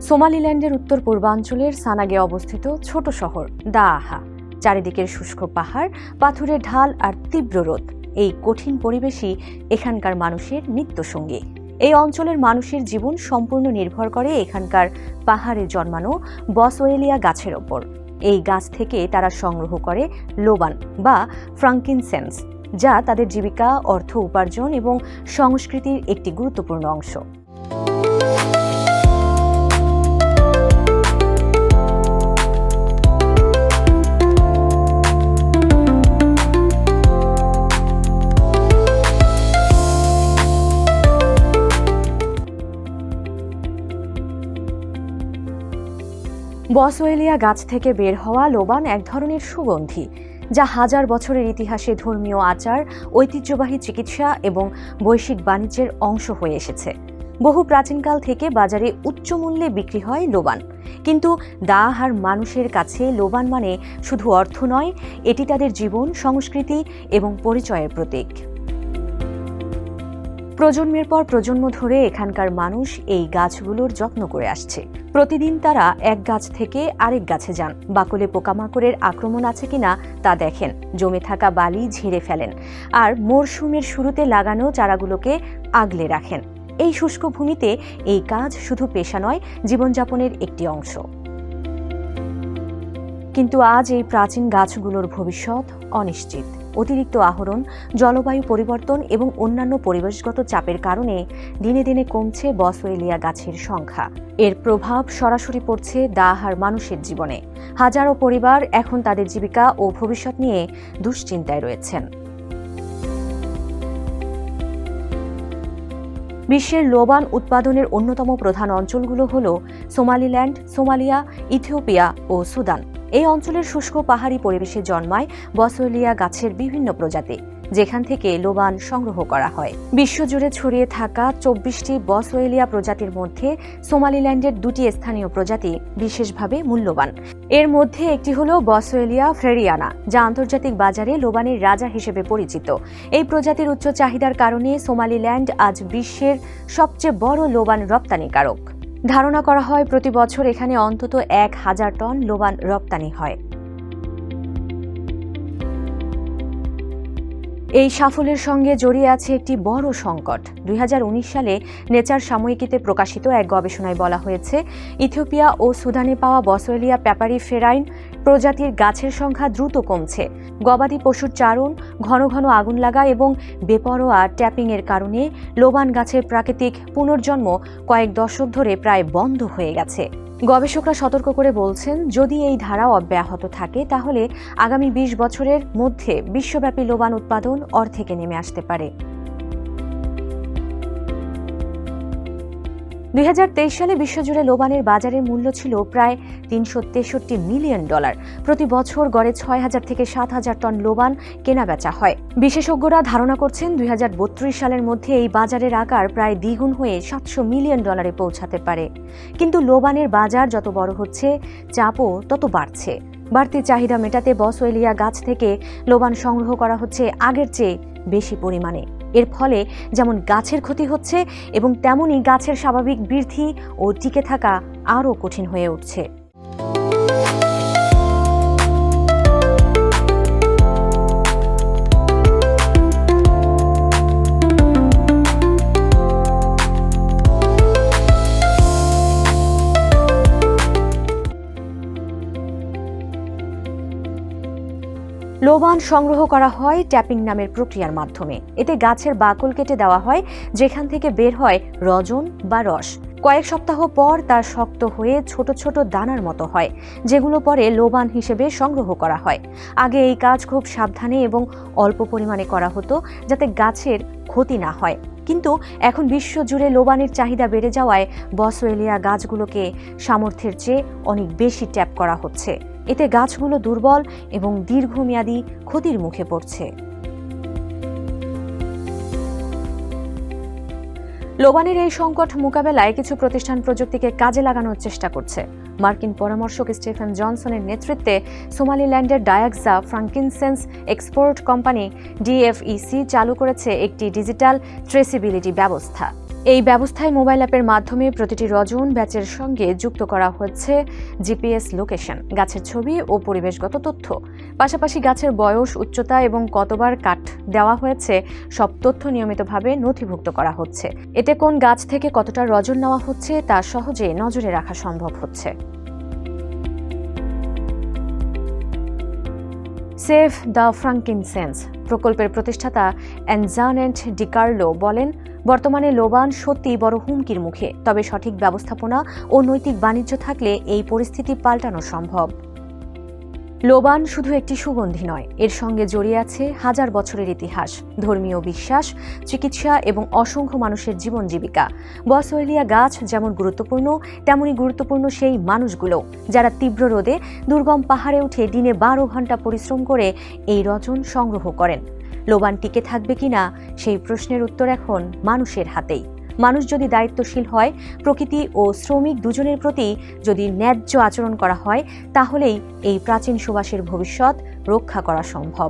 সোমালিল্যান্ডের উত্তর পূর্বাঞ্চলের সানাগে অবস্থিত ছোট শহর দাআহা। চারিদিকের শুষ্ক পাহাড়, পাথুরের ঢাল আর তীব্র রোদ, এই কঠিন পরিবেশই এখানকার মানুষের নিত্যসঙ্গী। এই অঞ্চলের মানুষের জীবন সম্পূর্ণ নির্ভর করে এখানকার পাহাড়ে জন্মানো বসওয়েলিয়া গাছের ওপর। এই গাছ থেকে তারা সংগ্রহ করে লোবান বা ফ্রাঙ্কিনসেন্স, যা তাদের জীবিকা, অর্থ উপার্জন এবং সংস্কৃতির একটি গুরুত্বপূর্ণ অংশ। বসওয়েলিয়া গাছ থেকে বের হওয়া লোবান এক ধরনের সুগন্ধি, যা হাজার বছরের ইতিহাসে ধর্মীয় আচার, ঐতিহ্যবাহী চিকিৎসা এবং বৈশ্বিক বাণিজ্যের অংশ হয়ে এসেছে। বহু প্রাচীনকাল থেকে বাজারে উচ্চ মূল্যে বিক্রি হয় লোবান, কিন্তু দাআহার মানুষের কাছে লোবান মানে শুধু অর্থ নয়, এটি তাদের জীবন, সংস্কৃতি এবং পরিচয়ের প্রতীক। প্রজন্মের পর প্রজন্ম ধরে এখানকার মানুষ এই গাছগুলোর যত্ন করে আসছে। প্রতিদিন তারা এক গাছ থেকে আরেক গাছে যান, বাকলে পোকামাকড়ের আক্রমণ আছে কিনা তা দেখেন, জমে থাকা বালি ঝেড়ে ফেলেন আর মরশুমের শুরুতে লাগানো চারাগুলোকে আগলে রাখেন। এই শুষ্ক ভূমিতে এই কাজ শুধু পেশা নয়, জীবনযাপনের একটি অংশ। কিন্তু আজ এই প্রাচীন গাছগুলোর ভবিষ্যৎ অনিশ্চিত। অতিরিক্ত আহরণ, জলবায়ু পরিবর্তন এবং অন্যান্য পরিবেশগত চাপের কারণে দিনে দিনে কমছে বসওয়েলিয়া গাছের সংখ্যা। এর প্রভাব সরাসরি পড়ছে দাআহার মানুষের জীবনে। হাজারো পরিবার এখন তাদের জীবিকা ও ভবিষ্যৎ নিয়ে দুশ্চিন্তায় রয়েছেন। বিশ্বের লোবান উৎপাদনের অন্যতম প্রধান অঞ্চলগুলো হল সোমালিল্যান্ড, সোমালিয়া, ইথিওপিয়া ও সুদান। এই অঞ্চলের শুষ্ক পাহাড়ি পরিবেশে জন্মায় বসওয়েলিয়া গাছের বিভিন্ন প্রজাতি, যেখান থেকে লোবান সংগ্রহ করা হয়। বিশ্বজুড়ে ছড়িয়ে থাকা 24টি বসওয়েলিয়া প্রজাতির মধ্যে সোমালিল্যান্ডের 2টি স্থানীয় প্রজাতি বিশেষভাবে মূল্যবান। এর মধ্যে একটি হল বসওয়েলিয়া ফ্রেরিয়ানা, যা আন্তর্জাতিক বাজারে লোবানের রাজা হিসেবে পরিচিত। এই প্রজাতির উচ্চ চাহিদার কারণে সোমালিল্যান্ড আজ বিশ্বের সবচেয়ে বড় লোবান রপ্তানিকারক। ধারণা করা হয় প্রতি বছর এখানে অন্তত 1000 টন লোবান রপ্তানি হয়। এই সাফল্যের সঙ্গে জড়িয়ে আছে একটি বড় সংকট। 2019 সালে নেচার সাময়িকীতে প্রকাশিত এক গবেষণায় বলা হয়েছে, ইথিওপিয়া ও সুদানে পাওয়া বসওয়েলিয়া প্যাপারিফেরাইন প্রজাতির গাছের সংখ্যা দ্রুত কমছে। গবাদি পশুর চারণ, ঘন ঘন আগুন লাগা এবং বেপরোয়া ট্যাপিংয়ের কারণে লোবান গাছের প্রাকৃতিক পুনর্জন্ম কয়েক দশক ধরে প্রায় বন্ধ হয়ে গেছে। গবেষকরা সতর্ক করে বলছেন, যদি এই ধারা অব্যাহত থাকে তাহলে আগামী 20 বছরের মধ্যে বিশ্বব্যাপী লোবান উৎপাদন অর্ধেকে নেমে আসতে পারে। 2023 সালে বিশ্বজুড়ে লোবানের বাজারের মূল্য ছিল প্রায় $363 মিলিয়ন। প্রতি বছর গড়ে 6000 থেকে 7000 টন লোবান কেনাবেচা হয়। বিশেষজ্ঞরা ধারণা করছেন 2032 সালের মধ্যে এই বাজারের আকার প্রায় দ্বিগুণ হয়ে $700 মিলিয়ন পৌঁছাতে পারে। কিন্তু লোবানের বাজার যত বড় হচ্ছে, চাপও তত বাড়ছে। বাড়তি চাহিদা মেটাতে বসওয়েলিয়া গাছ থেকে লোবান সংগ্রহ করা হচ্ছে আগের চেয়ে বেশি পরিমাণে। এর ফলে যেমন গাছের ক্ষতি হচ্ছে এবং তেমনই গাছের স্বাভাবিক বৃদ্ধি ও টিকে থাকা আরও কঠিন হয়ে উঠছে। লোবান সংগ্রহ করা হয় ট্যাপিং নামের প্রক্রিয়ার মাধ্যমে। এতে গাছের বাকল কেটে দেওয়া হয়, যেখান থেকে বের হয় রজন বা রস। কয়েক সপ্তাহ পর তা শক্ত হয়ে ছোট ছোট দানার মতো হয়, যেগুলো পরে লোবান হিসেবে সংগ্রহ করা হয়। আগে এই কাজ খুব সাবধানে এবং অল্প পরিমাণে করা হতো, যাতে গাছের ক্ষতি না হয়। কিন্তু এখন বিশ্বজুড়ে লোবানের চাহিদা বেড়ে যাওয়ায় বসওয়েলিয়া গাছগুলোকে সামর্থ্যের চেয়ে অনেক বেশি ট্যাপ করা হচ্ছে। এতে গাছগুলো দুর্বল এবং দীর্ঘমেয়াদী ক্ষতির মুখে পড়ছে। লোবানের এই সংকট মোকাবেলায় কিছু প্রতিষ্ঠান প্রযুক্তিকে কাজে লাগানোর চেষ্টা করছে। মার্কিন পরামর্শক স্টিফেন জনসনের নেতৃত্বে সোমালিল্যান্ডের ডায়াক্সা ফ্রাঙ্কিনসেন্স এক্সপোর্ট কোম্পানি DFEC চালু করেছে একটি ডিজিটাল ট্রেসিবিলিটি ব্যবস্থা। এই ব্যবস্থায় মোবাইল অ্যাপের মাধ্যমে প্রতিটি রজন ব্যাচের সঙ্গে যুক্ত করা হচ্ছে জিপিএস লোকেশন, গাছের ছবি ও পরিবেশগত তথ্য। পাশাপাশি গাছের বয়স, উচ্চতা এবং কতবার কাঠ দেওয়া হয়েছে সব তথ্য নিয়মিতভাবে নথিভুক্ত করা হচ্ছে। এতে কোন গাছ থেকে কতটা রজন নেওয়া হচ্ছে তা সহজে নজরে রাখা সম্ভব হচ্ছে। সেভ দ্য ফ্রাঙ্কিনসেন্স প্রকল্পের প্রতিষ্ঠাতা অ্যানজানেট ডিকার্লো বলেন, বর্তমানে লোবান সত্যিই বড় হুমকির মুখে, তবে সঠিক ব্যবস্থাপনা ও নৈতিক বাণিজ্য থাকলে এই পরিস্থিতি পাল্টানো সম্ভব। লোবান শুধু একটি সুগন্ধি নয়, এর সঙ্গে জড়িয়ে আছে হাজার বছরের ইতিহাস, ধর্মীয় বিশ্বাস, চিকিৎসা এবং অসংখ্য মানুষের জীবন জীবিকা। বসওয়েলিয়া গাছ যেমন গুরুত্বপূর্ণ, তেমনি গুরুত্বপূর্ণ সেই মানুষগুলো যারা তীব্র রোদে দুর্গম পাহাড়ে উঠে দিনে 12 ঘন্টা পরিশ্রম করে এই রজন সংগ্রহ করেন। লোবান টিকে থাকবে কিনা সেই প্রশ্নের উত্তর এখন মানুষের হাতেই। মানুষ যদি দায়িত্বশীল হয়, প্রকৃতি ও শ্রমিক দুজনের প্রতি যদি ন্যায্য আচরণ করা হয়, তাহলেই এই প্রাচীন সুবাসের ভবিষ্যৎ রক্ষা করা সম্ভব।